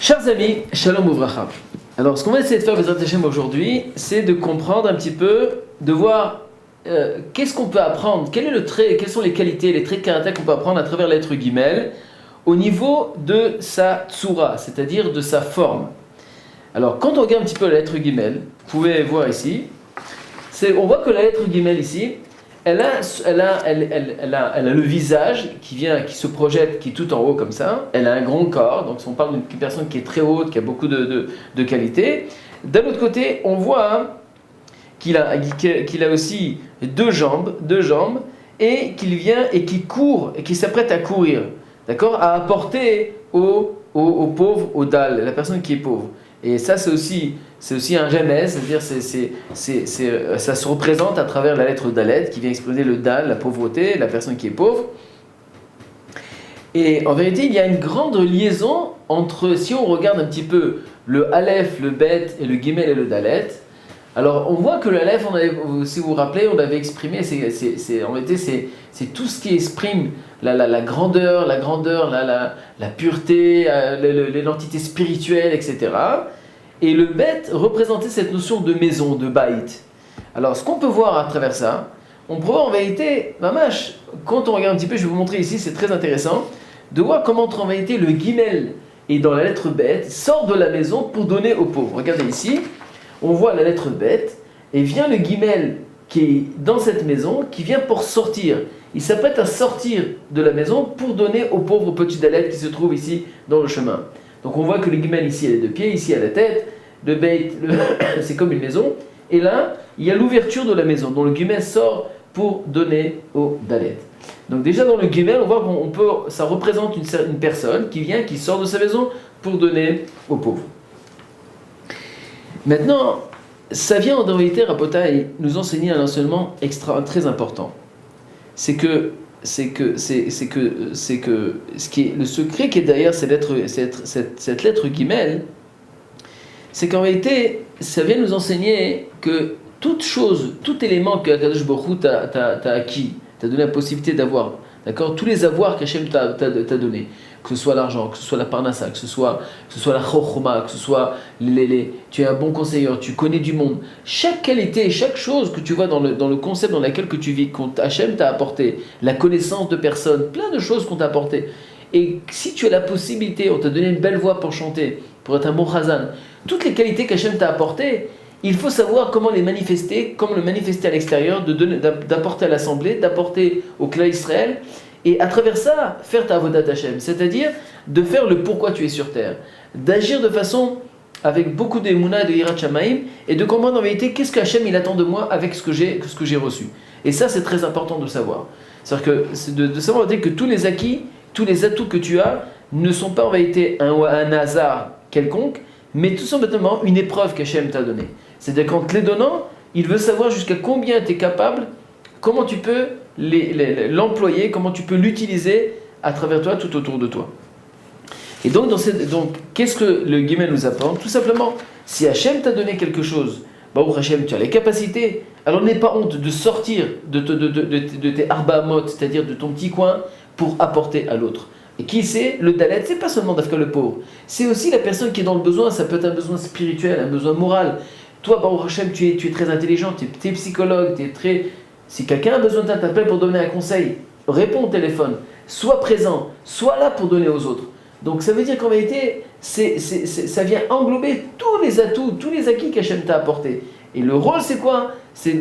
Chers amis, Shalom Uvracha. Alors, ce qu'on va essayer de faire Bezrat Hashem aujourd'hui, c'est de comprendre un petit peu, de voir qu'est-ce qu'on peut apprendre, quels sont les qualités, les traits de caractère qu'on peut apprendre à travers l'être Gimel au niveau de sa tsura, c'est-à-dire de sa forme. Alors, quand on regarde un petit peu la lettre Gimel, vous pouvez voir ici, on voit que la lettre Gimel ici, elle a le visage qui se projette, qui est tout en haut comme ça. Elle a un grand corps, donc si on parle d'une personne qui est très haute, qui a beaucoup de qualités. D'un autre côté, on voit qu'il a aussi deux jambes, et qu'il vient et qui court, et qui s'apprête à courir, d'accord, à apporter aux pauvres, aux dalles, la personne qui est pauvre. Et ça, c'est aussi un remez, c'est-à-dire ça se représente à travers la lettre Dalet qui vient exprimer le dal, la pauvreté, la personne qui est pauvre. Et en vérité, il y a une grande liaison entre, si on regarde un petit peu le Aleph, le Bet et le Gimel et le Dalet. Alors, on voit que le Aleph, si vous vous rappelez, on l'avait exprimé, en vérité, c'est tout ce qui exprime la grandeur, la pureté, l'entité spirituelle, etc. Et le Bet représentait cette notion de maison, de baït. Alors, ce qu'on peut voir à travers ça, on peut voir en vérité, mamash, quand on regarde un petit peu, je vais vous montrer ici, c'est très intéressant, de voir comment en vérité le Gimel est dans la lettre Bet, sort de la maison pour donner aux pauvres. Regardez ici, on voit la lettre Bet, et vient le Gimel qui est dans cette maison, qui vient pour sortir. Il s'apprête à sortir de la maison pour donner aux pauvres petits Dalet qui se trouvent ici dans le chemin. Donc on voit que le Gimel ici, elle a deux pieds, ici elle a la tête, le Beit, c'est comme une maison, et là, il y a l'ouverture de la maison, dont le Gimel sort pour donner aux Dalet. Donc déjà dans le Gimel, on voit ça représente une personne qui vient, qui sort de sa maison pour donner aux pauvres. Maintenant, ça vient en vérité, Rabotai, nous enseigner un enseignement très important. C'est que le secret qui est derrière cette lettre Gimel, c'est qu'en réalité, ça vient nous enseigner que toute chose, tout élément que Akadosh Baruch Hu t'a acquis, t'a donné la possibilité d'avoir, d'accord, tous les avoirs qu'Hachem t'a donné, que ce soit l'argent, que ce soit la parnassa, que ce soit la chokhma, que ce soit tu es un bon conseiller, tu connais du monde. Chaque qualité, chaque chose que tu vois dans le concept dans lequel que tu vis, qu'Hachem t'a apporté, la connaissance de personnes, plein de choses qu'on t'a apporté. Et si tu as la possibilité, on t'a donné une belle voix pour chanter, pour être un bon chazan, toutes les qualités qu'Hachem t'a apportées, il faut savoir comment le manifester à l'extérieur, d'apporter à l'assemblée, d'apporter au clan Israël, et à travers ça, faire ta avodat Hashem, c'est-à-dire de faire le pourquoi tu es sur terre, d'agir de façon avec beaucoup d'émouna et de hirat shamaim, et de comprendre en vérité qu'est-ce qu'Hachem il attend de moi avec ce que j'ai reçu. Et ça, c'est très important de le savoir. C'est-à-dire de savoir que tous les acquis, tous les atouts que tu as ne sont pas en vérité un hasard quelconque, mais tout simplement une épreuve qu'Hachem t'a donnée. C'est-à-dire qu'en te les donnant, il veut savoir jusqu'à combien tu es capable, comment tu peux l'employer, comment tu peux l'utiliser à travers toi, tout autour de toi. Et donc, qu'est-ce que le Gimel nous apprend? Tout simplement, si Hachem t'a donné quelque chose, Baruch Hachem, tu as les capacités, alors n'aie pas honte de sortir de tes arbamot, c'est-à-dire de ton petit coin, pour apporter à l'autre. Et qui c'est? Le Dalet, c'est pas seulement d'Afka le pauvre, c'est aussi la personne qui est dans le besoin, ça peut être un besoin spirituel, un besoin moral. Toi, Baruch Hachem, tu es très intelligent, tu es psychologue, tu es très... Si quelqu'un a besoin de t'appeler pour donner un conseil, réponds au téléphone, sois présent, sois là pour donner aux autres. Donc ça veut dire qu'en vérité, ça vient englober tous les atouts, tous les acquis qu'Hachem t'a apportés. Et le rôle, c'est quoi? C'est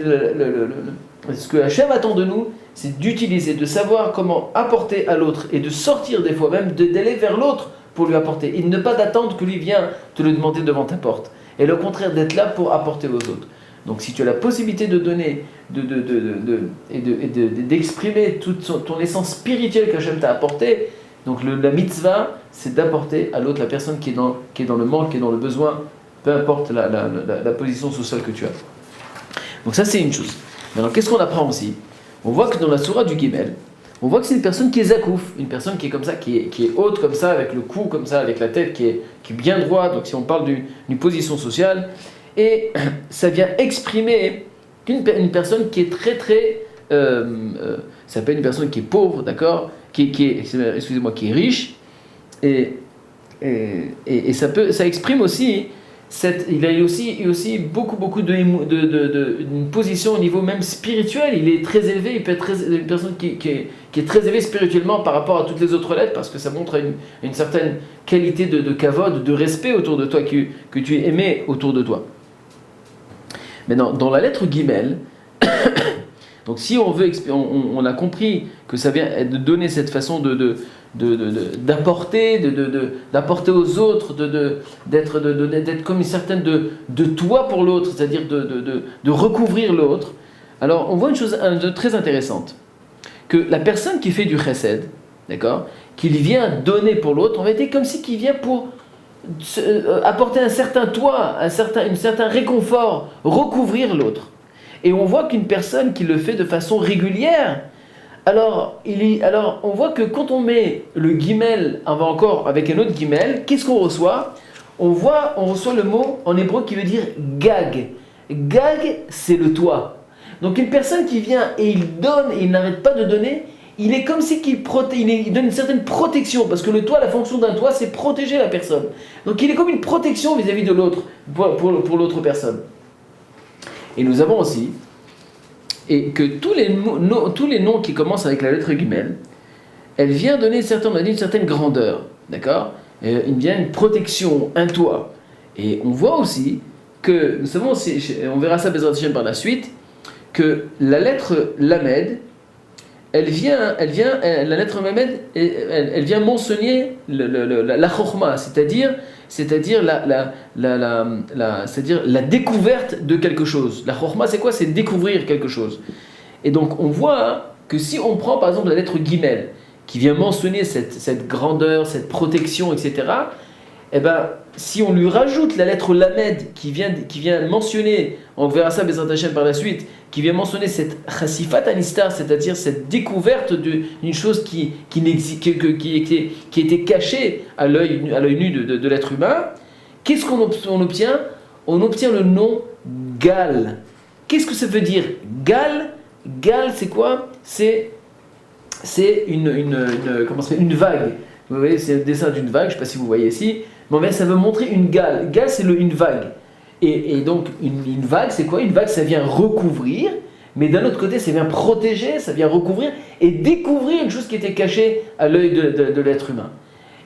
ce que Hachem attend de nous, c'est d'utiliser, de savoir comment apporter à l'autre et de sortir des fois même, d'aller vers l'autre pour lui apporter. Et ne pas d'attendre que lui vienne te le demander devant ta porte. Et au contraire, d'être là pour apporter aux autres. Donc si tu as la possibilité de donner, d'exprimer toute ton essence spirituelle qu'Hachem t'a apportée, donc la mitzvah, c'est d'apporter à l'autre, la personne qui est dans le manque, qui est dans le besoin, peu importe la position sociale que tu as. Donc ça c'est une chose. Maintenant qu'est-ce qu'on apprend aussi? On voit que dans la sourate du Gimel, on voit que c'est une personne qui est zakouf, une personne qui est comme ça, qui est haute comme ça, avec le cou comme ça, avec la tête qui est bien droite, donc si on parle d'une position sociale, et ça vient exprimer une personne qui est très très... ça peut être une personne qui est pauvre, d'accord, qui est riche, et et ça exprime aussi il a aussi beaucoup une position au niveau même spirituel. Il est très élevé, il peut être une personne qui est très élevée spirituellement par rapport à toutes les autres lettres, parce que ça montre une certaine qualité de kavod, de respect autour de toi, que tu es aimé autour de toi. Maintenant, dans la lettre Gimel, donc si on veut, on a compris que ça vient de donner cette façon d'apporter, d'apporter aux autres, d'être comme une certaine de toi pour l'autre, c'est-à-dire de recouvrir l'autre. Alors on voit une chose très intéressante, que la personne qui fait du chesed, d'accord, qu'il vient donner pour l'autre, en réalité comme si qu'il vient pour apporter un certain toit, un certain réconfort, recouvrir l'autre. Et on voit qu'une personne qui le fait de façon régulière, alors on voit que quand on met le guimel, on va encore avec un autre guimel, qu'est-ce qu'on reçoit ? On reçoit le mot en hébreu qui veut dire gag. Gag, c'est le toit. Donc une personne qui vient et il donne et il n'arrête pas de donner, il est comme si il donne une certaine protection, parce que le toit, la fonction d'un toit, c'est protéger la personne. Donc il est comme une protection vis-à-vis de l'autre, pour l'autre personne. Et nous avons aussi, et que tous les noms qui commencent avec la lettre Gimel, elle vient donner une certaine grandeur, d'accord ? Il vient une protection, un toit. Et on voit aussi que, nous savons, on verra ça Bezrat Hashem par la suite, que la lettre Lamed, la lettre Lamed, elle vient mentionner la Chokhma, c'est-à-dire la découverte de quelque chose. La Chokhma, c'est quoi ? C'est découvrir quelque chose. Et donc, on voit que si on prend par exemple la lettre Gimel, qui vient mentionner cette grandeur, cette protection, etc., eh ben, si on lui rajoute la lettre Lamed, qui vient mentionner, on verra ça Bezrat Hashem par la suite, qui vient mentionner cette Chassifat Anistar, c'est-à-dire cette découverte d'une chose qui était cachée à l'œil nu de l'être humain, qu'est-ce qu'on obtient ? On obtient le nom Gal. Qu'est-ce que ça veut dire Gal, c'est quoi ? C'est une vague. Vous voyez, c'est le dessin d'une vague, je ne sais pas si vous voyez ici, mais ça veut montrer une gale. Gale, c'est une vague. Et donc, une vague, c'est quoi ? Une vague, ça vient recouvrir, mais d'un autre côté, ça vient protéger, ça vient recouvrir et découvrir une chose qui était cachée à l'œil de l'être humain.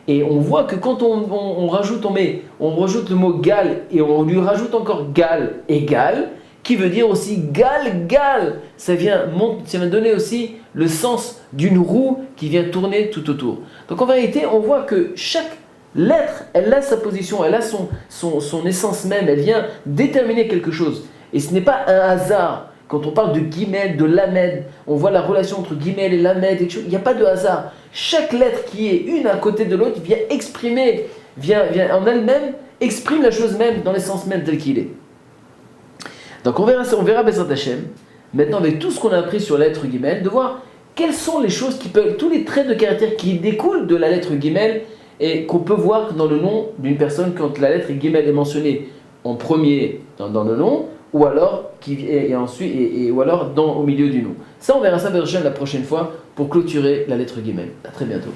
Et on voit que quand on rajoute le mot gale et on lui rajoute encore gale et gale, qui veut dire aussi gal, ça vient donner aussi le sens d'une roue qui vient tourner tout autour. Donc en vérité, on voit que chaque lettre, elle a sa position, elle a son essence même, elle vient déterminer quelque chose. Et ce n'est pas un hasard. Quand on parle de Gimel, de Lamed, on voit la relation entre Gimel et Lamed, il n'y a pas de hasard. Chaque lettre qui est une à côté de l'autre vient exprimer, vient en elle-même, exprime la chose même dans l'essence même tel qu'il est. Donc on verra Bezrat Hashem, maintenant avec tout ce qu'on a appris sur la lettre Gimel, de voir quelles sont les choses tous les traits de caractère qui découlent de la lettre Gimel et qu'on peut voir dans le nom d'une personne quand la lettre Gimel est mentionnée en premier dans le nom, ou alors au milieu du nom. Ça, on verra ça Bezrat Hashem la prochaine fois pour clôturer la lettre Gimel. À très bientôt.